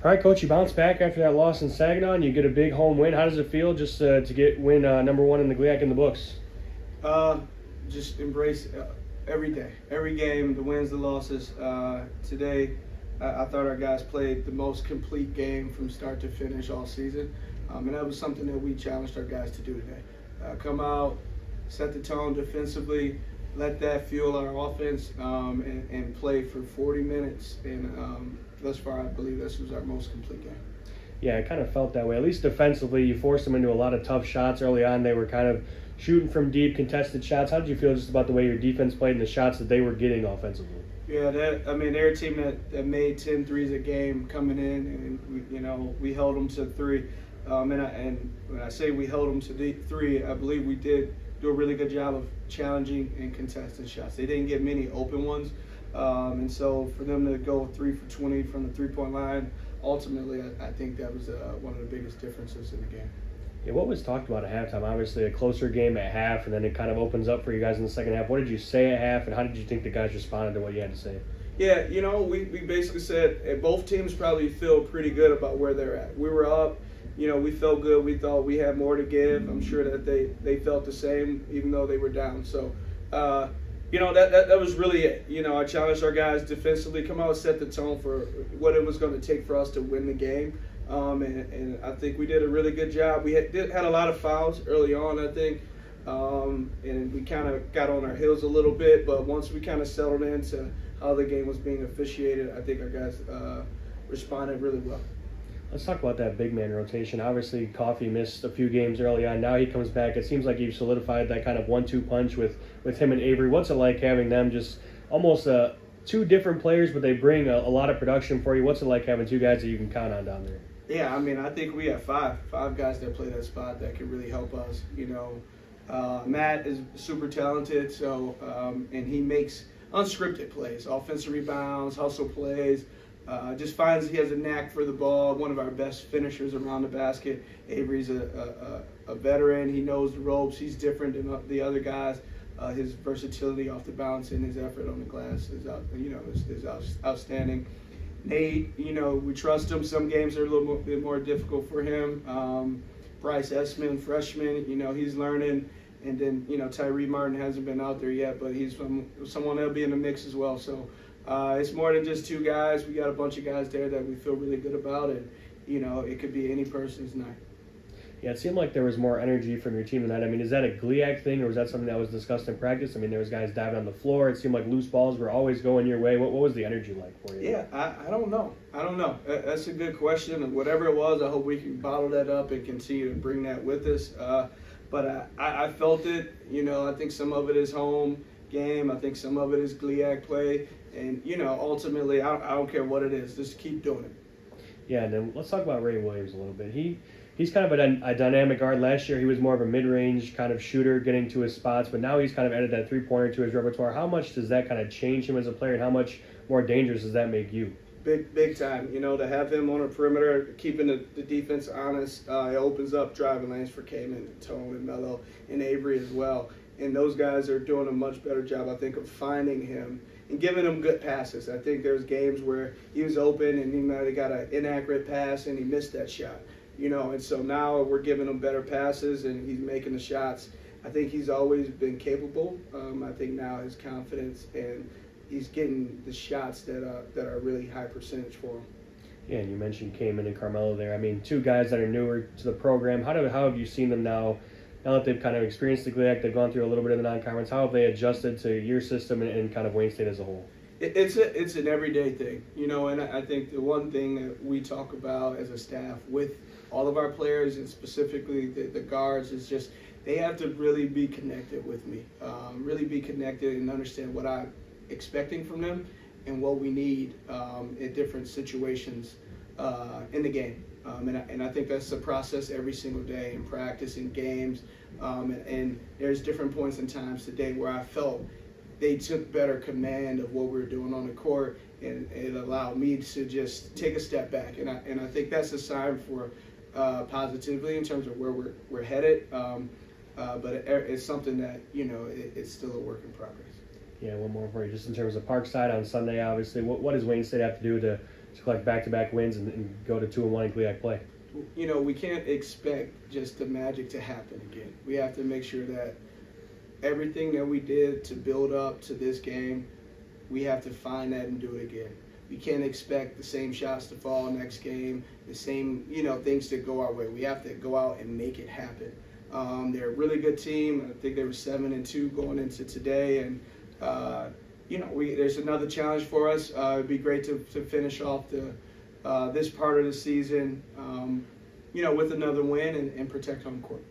All right, Coach, you bounce back after that loss in Saginaw, and you get a big home win. How does it feel just to win number one in the GLIAC in the books? Just embrace every day, every game, the wins, the losses. Today, I thought our guys played the most complete game from start to finish all season, and that was something that we challenged our guys to do today. Come out, set the tone defensively, let that fuel our offense, and play for 40 minutes. And thus far, I believe this was our most complete game. Yeah, it kind of felt that way. At least defensively, you forced them into a lot of tough shots early on. They were kind of shooting from deep, contested shots. How did you feel just about the way your defense played and the shots that they were getting offensively? Yeah, they're a team that made 10 threes a game coming in, and we held them to three. And when I say we held them to three, I believe we did do a really good job of challenging and contesting shots. They didn't get many open ones, and so for them to go 3 for 20 from the three-point line, ultimately, I think that was one of the biggest differences in the game. Yeah, what was talked about at halftime? Obviously, a closer game at half, and then it kind of opens up for you guys in the second half. What did you say at half, and how did you think the guys responded to what you had to say? Yeah, we basically said both teams probably feel pretty good about where they're at. We were up. We felt good. We thought we had more to give. I'm sure that they felt the same, even though they were down. So, that was really it. I challenged our guys defensively, come out and set the tone for what it was going to take for us to win the game. And I think we did a really good job. We had a lot of fouls early on, I think, and we kind of got on our heels a little bit. But once we kind of settled into how the game was being officiated, I think our guys responded really well. Let's talk about that big man rotation. Obviously, Coffey missed a few games early on. Now he comes back. It seems like you've solidified that kind of 1-2 punch with him and Avery. What's it like having them just almost two different players, but they bring a lot of production for you? What's it like having two guys that you can count on down there? Yeah, I think we have five guys that play that spot that can really help us. Matt is super talented, so and he makes unscripted plays, offensive rebounds, hustle plays. Just finds he has a knack for the ball. One of our best finishers around the basket. Avery's a veteran. He knows the ropes. He's different than the other guys. His versatility off the bounce and his effort on the glass is outstanding. Nate, we trust him. Some games are a little bit more difficult for him. Bryce Essman, freshman, he's learning. And then, Tyree Martin hasn't been out there yet, but he's someone that'll be in the mix as well. So it's more than just two guys. We got a bunch of guys there that we feel really good about, and, it could be any person's night. Yeah, it seemed like there was more energy from your team than that. Is that a GLIAC thing, or was that something that was discussed in practice? There was guys diving on the floor. It seemed like loose balls were always going your way. What was the energy like for you? Yeah, I don't know. That's a good question. And whatever it was, I hope we can bottle that up and continue to bring that with us. But I felt it. I think some of it is home game. I think some of it is GLIAC play. And, ultimately, I don't care what it is. Just keep doing it. Yeah, and then let's talk about Ray Williams a little bit. He's kind of a dynamic guard. Last year, he was more of a mid-range kind of shooter, getting to his spots, but now he's kind of added that three-pointer to his repertoire. How much does that kind of change him as a player, and how much more dangerous does that make you? Big time. To have him on a perimeter, keeping the defense honest, it opens up driving lanes for Kamen, Tone, and Mello, and Avery as well. And those guys are doing a much better job, I think, of finding him and giving him good passes. I think there's games where he was open and he might have got an inaccurate pass and he missed that shot. And so now we're giving him better passes and he's making the shots. I think he's always been capable. I think now his confidence and he's getting the shots that are really high percentage for him. Yeah, and you mentioned Kamen and Carmelo there. Two guys that are newer to the program. How have you seen them now that they've kind of experienced the GLIAC, they've gone through a little bit of the non-conference? How have they adjusted to your system and kind of Wayne State as a whole? It's an everyday thing, and I think the one thing that we talk about as a staff with all of our players and specifically the guards is just they have to really be connected with me, really be connected and understand what I'm expecting from them and what we need in different situations in the game. And I think that's the process every single day in practice, in games. And there's different points in times today where I felt they took better command of what we were doing on the court, and it allowed me to just take a step back. And I think that's a sign for positively in terms of where we're headed. But it's something that, it's still a work in progress. Yeah, one more for you. Just in terms of Parkside on Sunday, obviously, what does Wayne State have to do to collect back-to-back wins and go to 2-1 in GLIAC play. You know, we can't expect just the magic to happen again. We have to make sure that everything that we did to build up to this game, we have to find that and do it again. We can't expect the same shots to fall next game, the same, you know, things to go our way. We have to go out and make it happen. They're a really good team. I think they were 7-2 going into today, and you know, there's another challenge for us. It'd be great to finish off this part of the season, you know, with another win and protect home court.